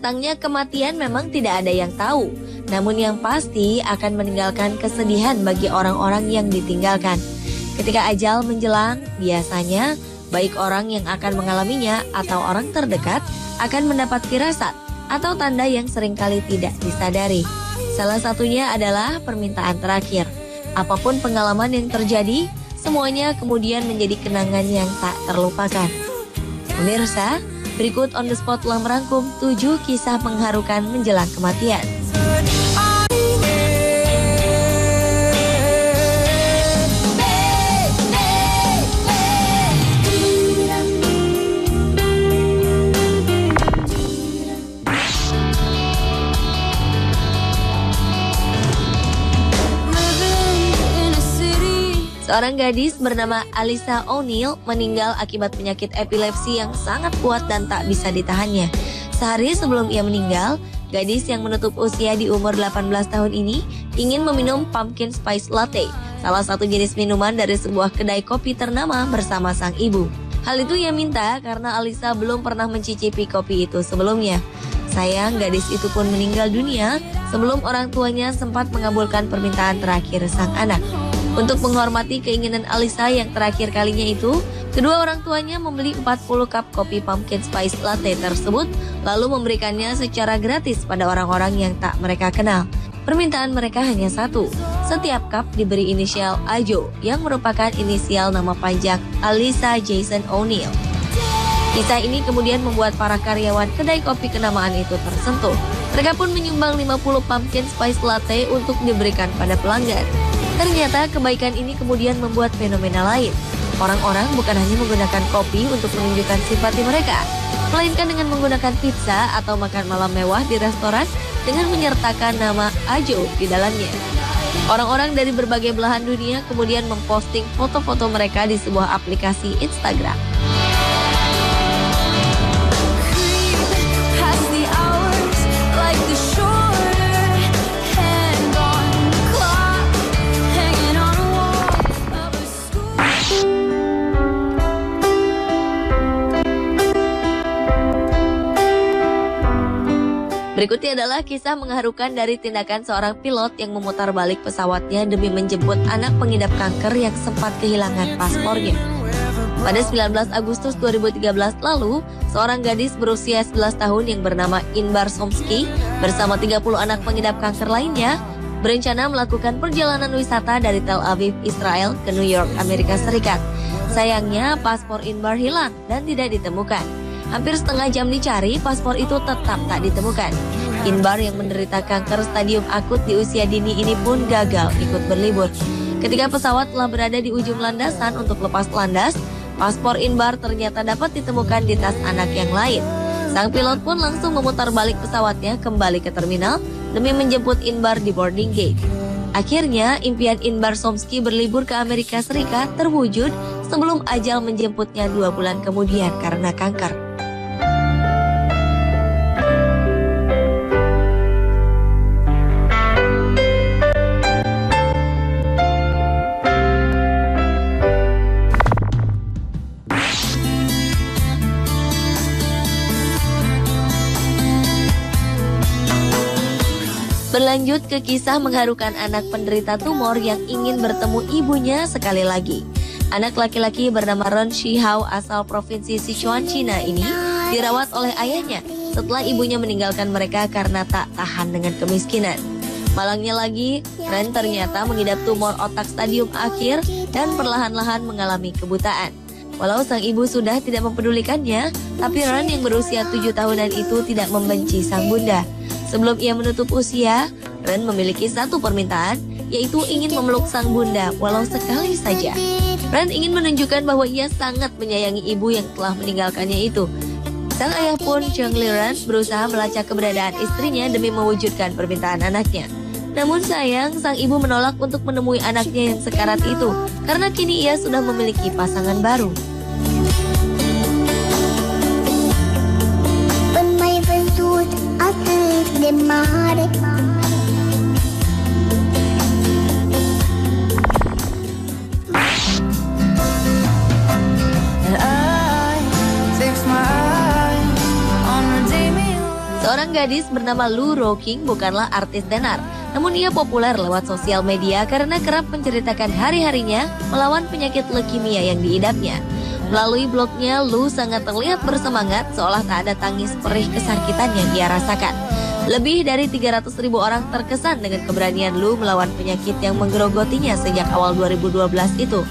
Tentangnya kematian memang tidak ada yang tahu. Namun yang pasti akan meninggalkan kesedihan bagi orang-orang yang ditinggalkan. Ketika ajal menjelang, biasanya baik orang yang akan mengalaminya atau orang terdekat akan mendapat firasat atau tanda yang seringkali tidak disadari. Salah satunya adalah permintaan terakhir. Apapun pengalaman yang terjadi, semuanya kemudian menjadi kenangan yang tak terlupakan. Pemirsa, berikut On The Spot telah merangkum 7 kisah mengharukan menjelang kematian. Seorang gadis bernama Alyssa O'Neil meninggal akibat penyakit epilepsi yang sangat kuat dan tak bisa ditahannya. Sehari sebelum ia meninggal, gadis yang menutup usia di umur 18 tahun ini ingin meminum pumpkin spice latte, salah satu jenis minuman dari sebuah kedai kopi ternama bersama sang ibu. Hal itu ia minta karena Alyssa belum pernah mencicipi kopi itu sebelumnya. Sayang, gadis itu pun meninggal dunia sebelum orang tuanya sempat mengabulkan permintaan terakhir sang anak. Untuk menghormati keinginan Alyssa yang terakhir kalinya itu, kedua orang tuanya membeli 40 cup kopi pumpkin spice latte tersebut, lalu memberikannya secara gratis pada orang-orang yang tak mereka kenal. Permintaan mereka hanya satu, setiap cup diberi inisial Ajo, yang merupakan inisial nama panjang Alyssa Jason O'Neil. Kisah ini kemudian membuat para karyawan kedai kopi kenamaan itu tersentuh. Mereka pun menyumbang 50 pumpkin spice latte untuk diberikan pada pelanggan. Ternyata kebaikan ini kemudian membuat fenomena lain. Orang-orang bukan hanya menggunakan kopi untuk menunjukkan simpati mereka, melainkan dengan menggunakan pizza atau makan malam mewah di restoran dengan menyertakan nama Ajo di dalamnya. Orang-orang dari berbagai belahan dunia kemudian memposting foto-foto mereka di sebuah aplikasi Instagram. Berikutnya adalah kisah mengharukan dari tindakan seorang pilot yang memutar balik pesawatnya demi menjemput anak pengidap kanker yang sempat kehilangan paspornya. Pada 19 Agustus 2013 lalu, seorang gadis berusia 11 tahun yang bernama Inbar Somsky bersama 30 anak pengidap kanker lainnya berencana melakukan perjalanan wisata dari Tel Aviv, Israel ke New York, Amerika Serikat. Sayangnya, paspor Inbar hilang dan tidak ditemukan. Hampir setengah jam dicari, paspor itu tetap tak ditemukan. Inbar yang menderita kanker stadium akut di usia dini ini pun gagal ikut berlibur. Ketika pesawat telah berada di ujung landasan untuk lepas landas, paspor Inbar ternyata dapat ditemukan di tas anak yang lain. Sang pilot pun langsung memutar balik pesawatnya kembali ke terminal demi menjemput Inbar di boarding gate. Akhirnya, impian Inbar Somsky berlibur ke Amerika Serikat terwujud sebelum ajal menjemputnya 2 bulan kemudian karena kanker. Berlanjut ke kisah mengharukan anak penderita tumor yang ingin bertemu ibunya sekali lagi. Anak laki-laki bernama Ren Shihao asal provinsi Sichuan, Cina ini dirawat oleh ayahnya setelah ibunya meninggalkan mereka karena tak tahan dengan kemiskinan. Malangnya lagi, Ren ternyata mengidap tumor otak stadium akhir dan perlahan-lahan mengalami kebutaan. Walau sang ibu sudah tidak mempedulikannya, tapi Ren yang berusia 7 tahunan itu tidak membenci sang bunda. Sebelum ia menutup usia, Ren memiliki satu permintaan, yaitu ingin memeluk sang bunda walau sekali saja. Ren ingin menunjukkan bahwa ia sangat menyayangi ibu yang telah meninggalkannya itu. Sang ayah pun, Cheng Li Ren, berusaha melacak keberadaan istrinya demi mewujudkan permintaan anaknya. Namun sayang, sang ibu menolak untuk menemui anaknya yang sekarat itu, karena kini ia sudah memiliki pasangan baru. Seorang gadis bernama Lou Rocking bukanlah artis tenar, namun ia populer lewat sosial media karena kerap menceritakan hari-harinya melawan penyakit leukemia yang diidapnya. Melalui blognya, Lou sangat terlihat bersemangat seolah tak ada tangis perih kesakitan yang ia rasakan. Lebih dari 300.000 orang terkesan dengan keberanian Lou melawan penyakit yang menggerogotinya sejak awal 2012 itu.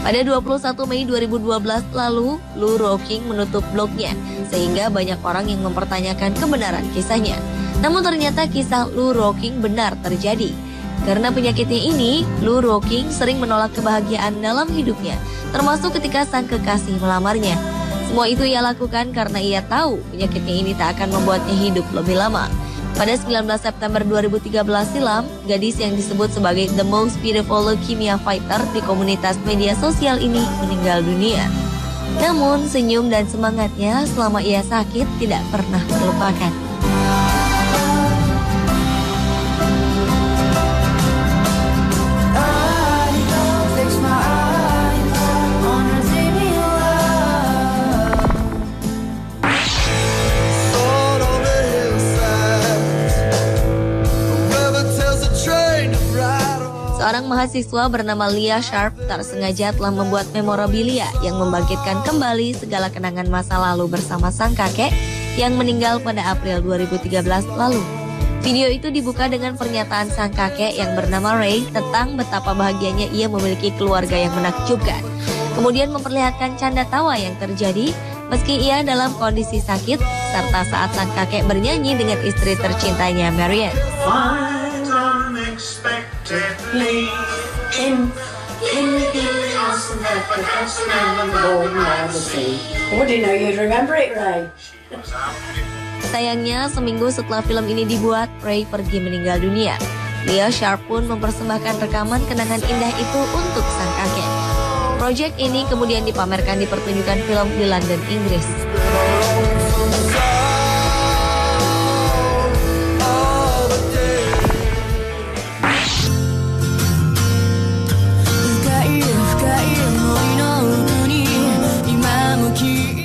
Pada 21 Mei 2012 lalu, Lou Rocking menutup blognya, sehingga banyak orang yang mempertanyakan kebenaran kisahnya. Namun ternyata kisah Lou Rocking benar terjadi. Karena penyakitnya ini, Lou Rocking sering menolak kebahagiaan dalam hidupnya, termasuk ketika sang kekasih melamarnya. Semua itu ia lakukan karena ia tahu penyakitnya ini tak akan membuatnya hidup lebih lama. Pada 19 September 2013 silam, gadis yang disebut sebagai The Most Beautiful Leukemia Fighter di komunitas media sosial ini meninggal dunia. Namun, senyum dan semangatnya selama ia sakit tidak pernah terlupakan. Seorang mahasiswa bernama Leah Sharp tak sengaja telah membuat memorabilia yang membangkitkan kembali segala kenangan masa lalu bersama sang kakek yang meninggal pada April 2013 lalu. Video itu dibuka dengan pernyataan sang kakek yang bernama Ray tentang betapa bahagianya ia memiliki keluarga yang menakjubkan. Kemudian memperlihatkan canda tawa yang terjadi meski ia dalam kondisi sakit, serta saat sang kakek bernyanyi dengan istri tercintanya Marianne. Unexpectedly in awesome that the first man in the world now to see. Oh, do you know you'd remember it, Ray? Sayangnya, seminggu setelah film ini dibuat, Ray pergi meninggal dunia. Leah Sharp pun mempersembahkan rekaman kenangan indah itu untuk sang kakek. Proyek ini kemudian dipamerkan di pertunjukan film di London, Inggris.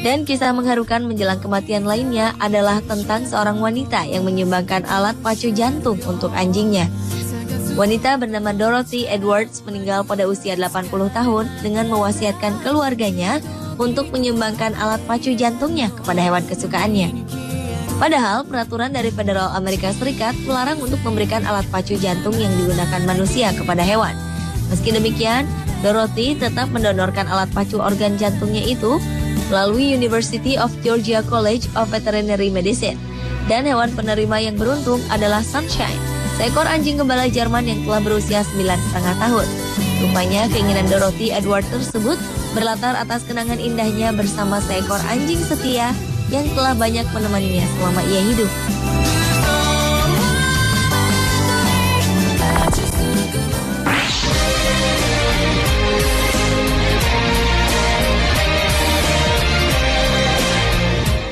Dan kisah mengharukan menjelang kematian lainnya adalah tentang seorang wanita yang menyumbangkan alat pacu jantung untuk anjingnya. Wanita bernama Dorothy Edwards meninggal pada usia 80 tahun dengan mewasiatkan keluarganya untuk menyumbangkan alat pacu jantungnya kepada hewan kesukaannya. Padahal peraturan dari Federal Amerika Serikat melarang untuk memberikan alat pacu jantung yang digunakan manusia kepada hewan. Meski demikian, Dorothy tetap mendonorkan alat pacu organ jantungnya itu melalui University of Georgia College of Veterinary Medicine. Dan hewan penerima yang beruntung adalah Sunshine, seekor anjing gembala Jerman yang telah berusia 9,5 tahun. Rupanya keinginan Dorothy Edwards tersebut berlatar atas kenangan indahnya bersama seekor anjing setia yang telah banyak menemaninya selama ia hidup.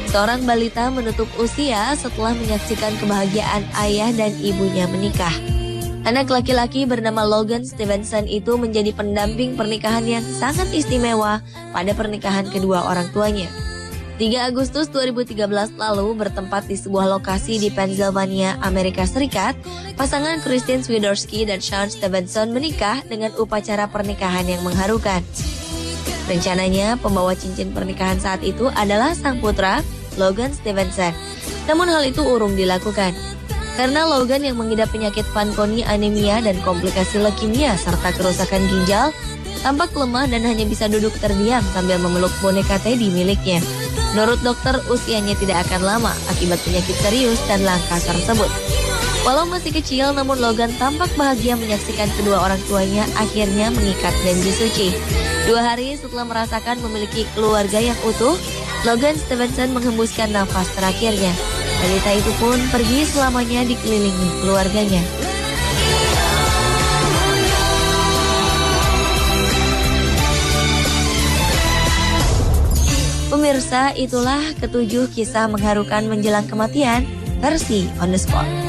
Seorang balita menutup usia setelah menyaksikan kebahagiaan ayah dan ibunya menikah. Anak laki-laki bernama Logan Stevenson itu menjadi pendamping pernikahan yang sangat istimewa pada pernikahan kedua orang tuanya. 3 Agustus 2013 lalu bertempat di sebuah lokasi di Pennsylvania, Amerika Serikat, pasangan Christine Swiderski dan Sean Stevenson menikah dengan upacara pernikahan yang mengharukan. Rencananya pembawa cincin pernikahan saat itu adalah sang putra, Logan Stevenson. Namun hal itu urung dilakukan karena Logan yang mengidap penyakit Fanconi anemia dan komplikasi leukemia serta kerusakan ginjal tampak lemah dan hanya bisa duduk terdiam sambil memeluk boneka Teddy miliknya. Menurut dokter, usianya tidak akan lama akibat penyakit serius dan langka tersebut. Walau masih kecil, namun Logan tampak bahagia menyaksikan kedua orang tuanya akhirnya mengikat janji suci. 2 hari setelah merasakan memiliki keluarga yang utuh, Logan Stevenson menghembuskan nafas terakhirnya. Balita itu pun pergi selamanya dikelilingi keluarganya. Pemirsa, itulah 7 kisah mengharukan menjelang kematian versi On The Spot.